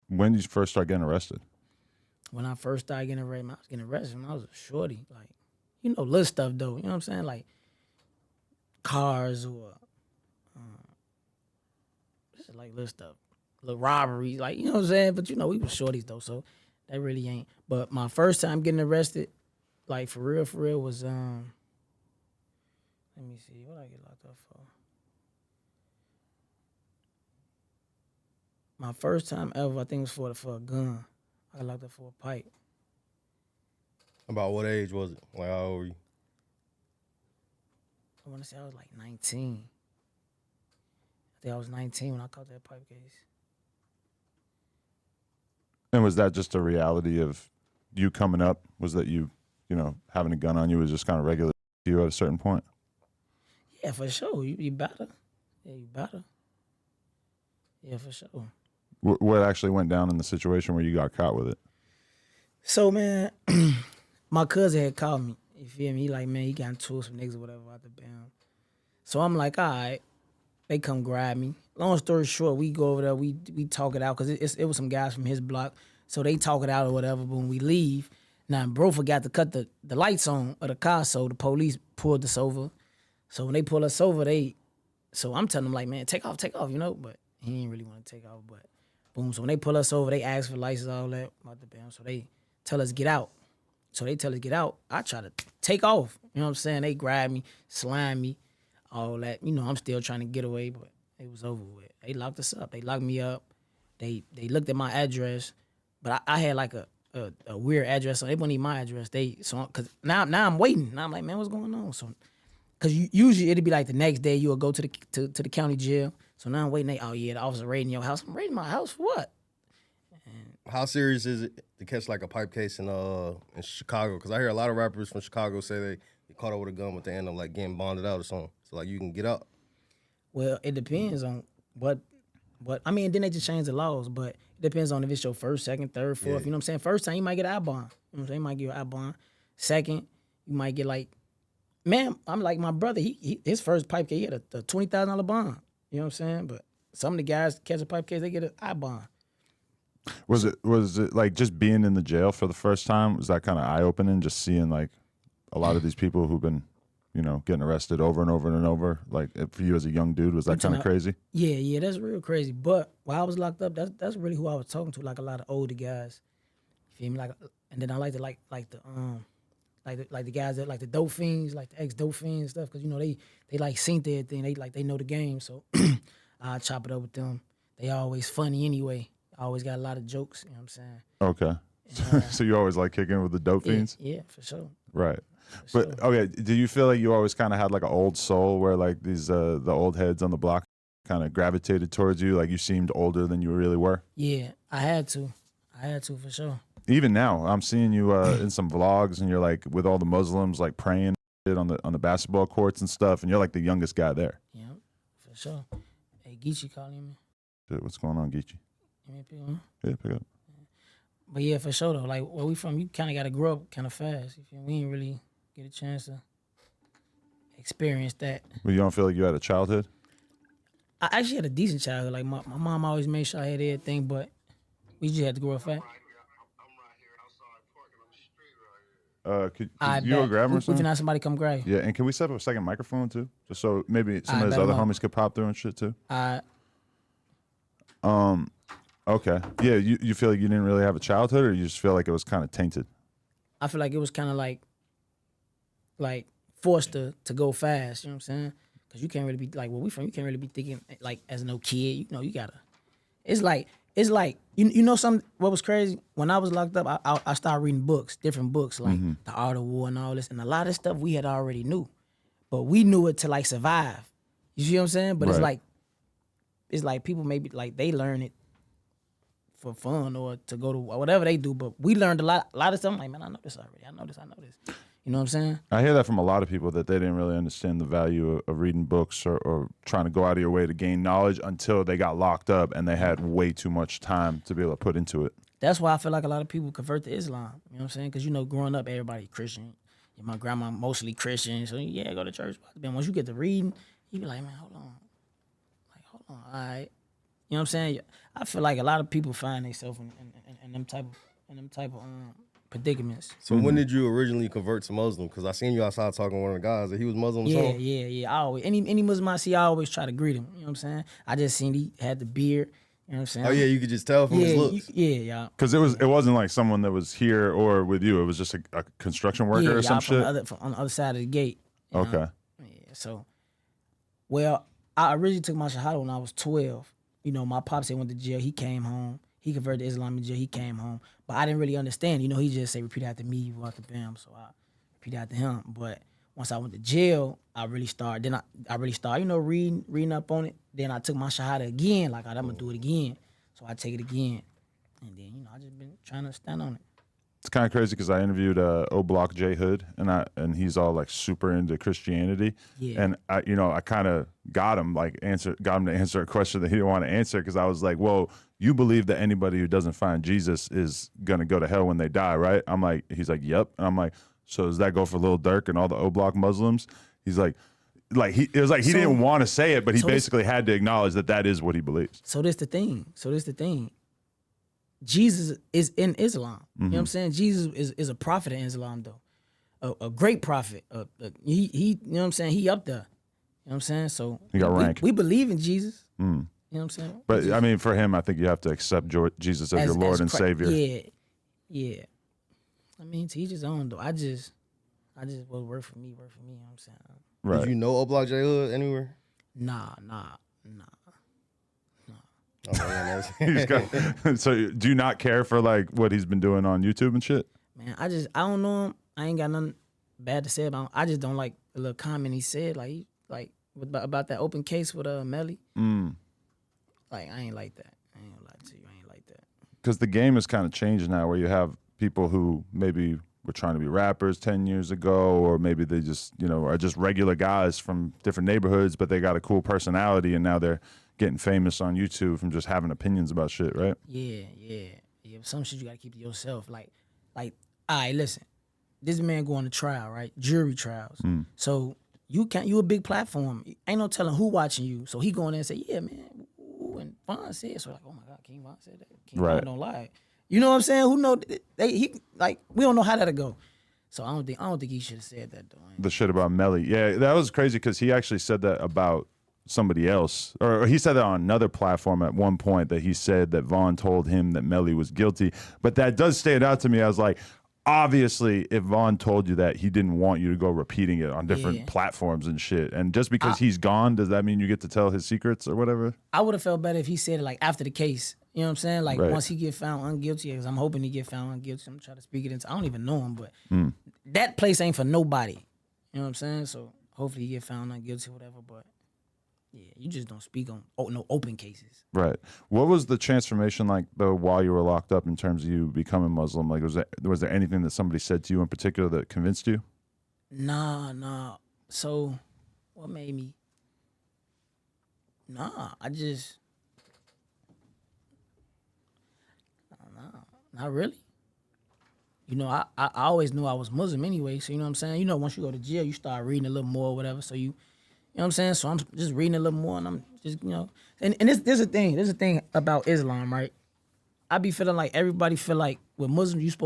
When did you first start getting arrested? When I first started getting arrested, I was getting arrested when I was a shorty. Like, little stuff though. You know what I'm saying? Like cars or just like little stuff, little robberies. Like, you know what I'm saying? But we was shorties though, so that really ain't. But my first time getting arrested, like for real, was let me see, what I get locked up for? My first time ever, I think, was for a gun. I got locked up for a pipe. About what age was it? Like, how old were you? I want to say I was like 19. I think I was 19 when I caught that pipe case. And was that just a reality of you coming up? Was that you having a gun on you was just kind of regular to you at a certain point? Yeah, for sure. You better. Yeah, you better. Yeah, for sure. What actually went down in the situation where you got caught with it? So, man, my cousin had called me. You feel me? He like, man, he got into some niggas or whatever out the band. So I'm like, all right. They come grab me. Long story short, we go over there. We talk it out because it was some guys from his block. So they talk it out or whatever. But when we leave, now bro forgot to cut the lights on of the car. So the police pulled us over. So when they pull us over, so I'm telling them like, man, take off, But he ain't really want to take off. But boom. So when they pull us over, they ask for license, all that about the band. So they tell us get out. So they tell us get out. I try to take off. You know what I'm saying? They grab me, slam me, all that. I'm still trying to get away, but it was over with. They locked us up. They locked me up. They looked at my address, but I had like a weird address, so they wouldn't need my address. Cause now I'm waiting. Now I'm like, man, what's going on? So, cause usually it'd be like the next day you would go to the county jail. So now I'm waiting. Oh yeah, the officer raiding your house. I'm raiding my house for what? How serious is it to catch like a pipe case in Chicago? Because I hear a lot of rappers from Chicago say they caught up with a gun, but they end up like getting bonded out or something. So like you can get out. Well, it depends on what I mean. Then they just change the laws, but it depends on if it's your first, second, third, fourth. Yeah. You know what I'm saying? First time you might get an I bond. You know what I'm saying? You might get an I bond. Second, you might get like, man, I'm like my brother. His first pipe case, he had a $20,000 bond. You know what I'm saying? But some of the guys catch a pipe case, they get an I bond. Was it like just being in the jail for the first time? Was that kind of eye opening? Just seeing like a lot of these people who've been, getting arrested over and over and over. Like for you as a young dude, was that kind of crazy? Yeah, that's real crazy. But while I was locked up, that's really who I was talking to. Like a lot of older guys. You feel me? Like, and then I like to like the guys that like the dope fiends, like the ex dope fiends and stuff, because they like seen everything. They know the game. So I chop it up with them. They always funny anyway. I always got a lot of jokes, you know what I'm saying? Okay. So you always like kicking with the dope fiends? Yeah, for sure. Right. For But sure. okay, do you feel like you always kind of had like an old soul where like these the old heads on the block kind of gravitated towards you? Like you seemed older than you really were? Yeah, I had to for sure. Even now, I'm seeing you in some vlogs and you're like with all the Muslims like praying on the basketball courts and stuff, and you're like the youngest guy there. Yeah, for sure. Hey, Geechee calling me. Shit, what's going on, Geechee? Give me a pick, huh? Yeah, pick up. But yeah, for sure though. Like where we from, you kind of got to grow up kind of fast. You feel me? We didn't really get a chance to experience that. But you don't feel like you had a childhood? I actually had a decent childhood. Like my mom always made sure I had everything, but we just had to grow up fast. Could I you go bet. grab him or We something? can have somebody come grab you. Yeah, and can we set up a second microphone too? Just so maybe some I of his bet other I'm up. homies could pop through and shit too? I Okay. Yeah, you feel like you didn't really have a childhood, or you just feel like it was kind of tainted? feel like it was kind of like forced to go fast. You know what I'm saying? Because you can't really be like where we from. You can't really be thinking like as no kid. You gotta. It's like some. What was crazy when I was locked up? I started reading books, different books like The Art of War and all this, and a lot of stuff we had already knew, but we knew it to like survive. You see what I'm saying? But Right. it's like people maybe like they learn it for fun or to go to whatever they do, but we learned a lot of stuff. I'm like, man, I know this already. I know this. You know what I'm saying? I hear that from a lot of people that they didn't really understand the value of reading books or trying to go out of your way to gain knowledge until they got locked up and they had way too much time to be able to put into it. That's why I feel like a lot of people convert to Islam. You know what I'm saying? Because growing up, everybody Christian. My grandma mostly Christian, so yeah, go to church. But then once you get to reading, you be like, man, hold on, all right. You know what I'm saying? I feel like a lot of people find themselves in them type of predicaments. So when did you originally convert to Muslim? Because I seen you outside talking to one of the guys that he was Muslim. Yeah. I always any Muslim I see, I always try to greet him. You know what I'm saying? I just seen he had the beard. You know what I'm saying? Oh yeah, you could just tell from his looks. Yeah. Because it wasn't like someone that was here or with you. It was just a construction worker or some y'all shit. from on the other side of the gate. You Okay. know? Yeah. So, well, I originally took my shahada when I was 12. You know, my pops had went to jail. He came home. He converted to Islam in jail. He came home, but I didn't really understand. You know, he just say repeat after me, you after bam. So I repeat after him. But once I went to jail, I really started. Then I really started, you know, reading up on it. Then I took my shahada again. Like I'm gonna do it again. So I take it again, and then you know I just been trying to stand on it. It's kind of crazy because I interviewed O Block J Hood, and he's all like super into Christianity. Yeah. And I kind of got him to answer a question that he didn't want to answer because I was like, well, you believe that anybody who doesn't find Jesus is gonna go to hell when they die, right? I'm like, he's like, yep. And I'm like, so does that go for Lil Durk and all the O Block Muslims? He's like he didn't want to say it, but he basically had to acknowledge that is what he believes. So this the thing. Jesus is in Islam. You know what I'm saying? Jesus is a prophet in Islam, though. A great prophet. He you know what I'm saying? He up there. You know what I'm saying? So He got rank. We believe in Jesus. You know what I'm saying? But I mean, for him, I think you have to accept Jesus as your Lord and Savior. Yeah. I mean, to each his own, though. I just what work for me, you know what I'm saying? Right. Did you know O Block J Hood anywhere? Nah. Oh, man, So do you not care for like what he's been doing on YouTube and shit? Man, I don't know him. I ain't got nothing bad to say about him. I just don't like the little comment he said, about that open case with Melly. Like, I ain't like that. I ain't gonna lie to you. I ain't like that. Because the game has kind of changed now, where you have people who maybe were trying to be rappers 10 years ago, or maybe they just are just regular guys from different neighborhoods, but they got a cool personality, and now they're getting famous on YouTube from just having opinions about shit, right? Yeah. Some shit you gotta keep to yourself. Like, all right, listen. This man going to trial, right? Jury trials. So you a big platform. Ain't no telling who watching you. So he going there and say, yeah, man. Ooh, and Von said so. Like, oh my God, King Von said that. King Von don't lie. You know what I'm saying? Who know? We don't know how that'll go. So I don't think he should have said that though. The shit about Melly, yeah, that was crazy because he actually said that about somebody else, or he said that on another platform at one point, that he said that Vaughn told him that Melly was guilty. But that does stand out to me. I was like, obviously, if Vaughn told you that, he didn't want you to go repeating it on different platforms and shit. And just because he's gone, does that mean you get to tell his secrets or whatever? I would have felt better if he said it like after the case. You know what I'm saying? Like once he get found unguilty, because I'm hoping he get found unguilty. I'm trying to speak it into. I don't even know him, but that place ain't for nobody. You know what I'm saying? So hopefully he get found unguilty or whatever. But yeah, you just don't speak on no open cases. Right. What was the transformation like though while you were locked up in terms of you becoming Muslim? Like was there anything that somebody said to you in particular that convinced you? Nah. So what made me? I just. Not really. You know, I always knew I was Muslim anyway. So you know what I'm saying. You know, once you go to jail, you start reading a little more or whatever. So you know what I'm saying? So I'm just reading a little more, and I'm just, and there's a thing about Islam, right? I be feeling like everybody feel like with Muslims,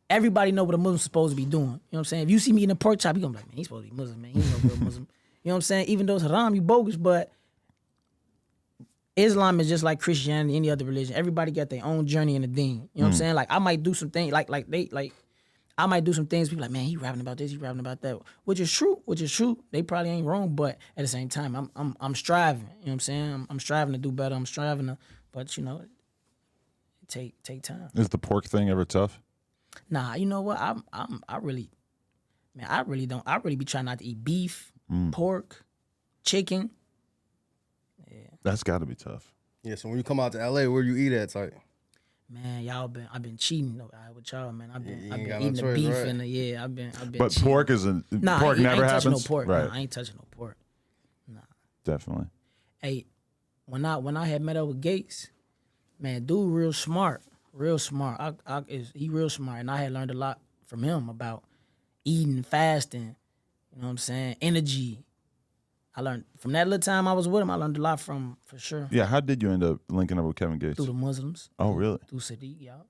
everybody know what a Muslim's supposed to be doing. You know what I'm saying? If you see me in a pork chop, you gonna be like, man, he's supposed to be Muslim, man. He's no real Muslim. You know what I'm saying? Even though it's haram, you bogus, but Islam is just like Christianity, any other religion. Everybody got their own journey in the deen. You know what I'm saying? Like I might do some things, I might do some things. People like, man, he rapping about this, he rapping about that, which is true. They probably ain't wrong, but at the same time, I'm striving. You know what I'm saying? I'm striving to do better. I'm striving to, but it take time. Is the pork thing ever tough? Nah, you know what? I really be trying not to eat beef, pork, chicken. Yeah. That's got to be tough. Yeah, so when you come out to LA, where you eat at, type? Man, I've been cheating with y'all, man. I've been no eating choice, the beef right? and I've been. But cheating. pork isn't. Nah, pork never I ain't touching happens. No pork. Right. Nah, I ain't touching no pork. Nah. Definitely. Hey, when I had met up with Gates, man, dude, real smart. He real smart, and I had learned a lot from him about eating, fasting. You know what I'm saying? Energy. I learned from that little time I was with him. I learned a lot from him, for sure. Yeah, how did you end up linking up with Kevin Gates? Through the Muslims. Oh, really? Through Sadiq, y'all.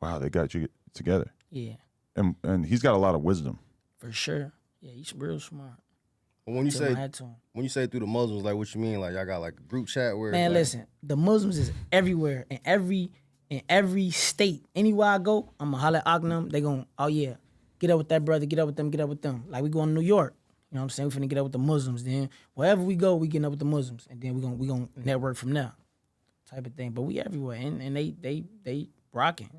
Wow, they got you together. Yeah, And he's got a lot of wisdom. for sure. Yeah, he's real smart. But when you Tip say my hat to him. through the Muslims, like what you mean? Like y'all got like a group chat where Man, like, listen, the Muslims is everywhere in every state. Anywhere I go, I'ma holler at Aknam. They gon' oh yeah, get up with that brother, get up with them, get up with them. Like we going to New York. You know what I'm saying? We finna get up with the Muslims. Then wherever we go, we getting up with the Muslims. And then we gonna network from there. Type of thing. But we everywhere. And they rocking.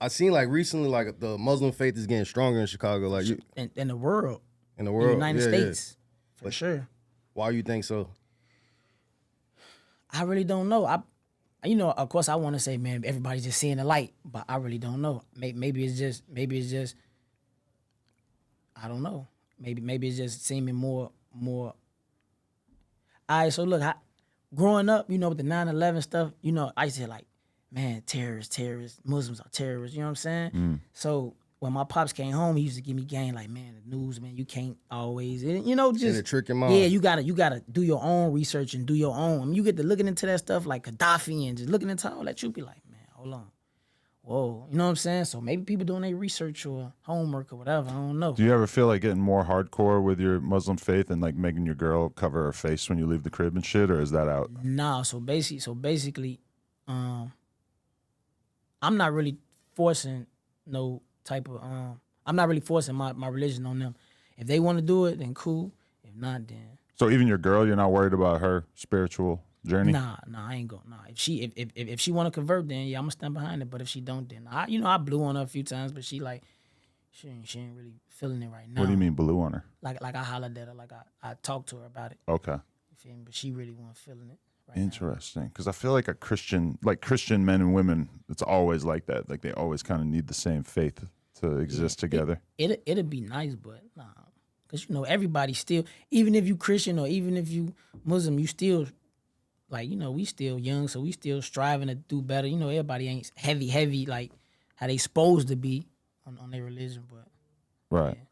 I seen like recently like the Muslim faith is getting stronger in Chicago. Like you, in the world. in the In world, the United yeah, States. For But- sure. Why you think so? I really don't know. Of course, I want to say, man, everybody's just seeing the light, but I really don't know. Maybe it's just, I don't know. Maybe it's just seeming more. All right, so look, growing up, with the 9/11 stuff, I used to say like, man, terrorists, Muslims are terrorists. You know what I'm saying? So when my pops came home, he used to give me game like, man, the news, man, you can't always, just And it trick your mind. yeah, you gotta do your own research and do your own. I mean, you get to looking into that stuff like Gaddafi and just looking into all that, you be like, man, hold on, whoa, you know what I'm saying? So maybe people doing their research or homework or whatever. I don't know. Do you ever feel like getting more hardcore with your Muslim faith and like making your girl cover her face when you leave the crib and shit, or is that out? Nah, so basically, I'm not really forcing no type of I'm not really forcing my religion on them. If they want to do it, then cool. If not, then So even your girl, you're not worried about her spiritual journey? nah, I ain't going. Nah, if she want to convert, then yeah, I'm gonna stand behind it. But if she don't, then I blew on her a few times, but she ain't really feeling it right now. What do you mean blew on her? Like I hollered at her, like I talked to her about it. Okay. You feel me? But she really wasn't feeling it right now. Interesting. Because I feel like Christian men and women, it's always like that. Like they always kind of need the same faith to exist together. It'd be nice, but nah, because everybody still, even if you Christian or even if you Muslim, you still like we still young, so we still striving to do better. Everybody ain't heavy like how they supposed to be on their religion, but Right. yeah.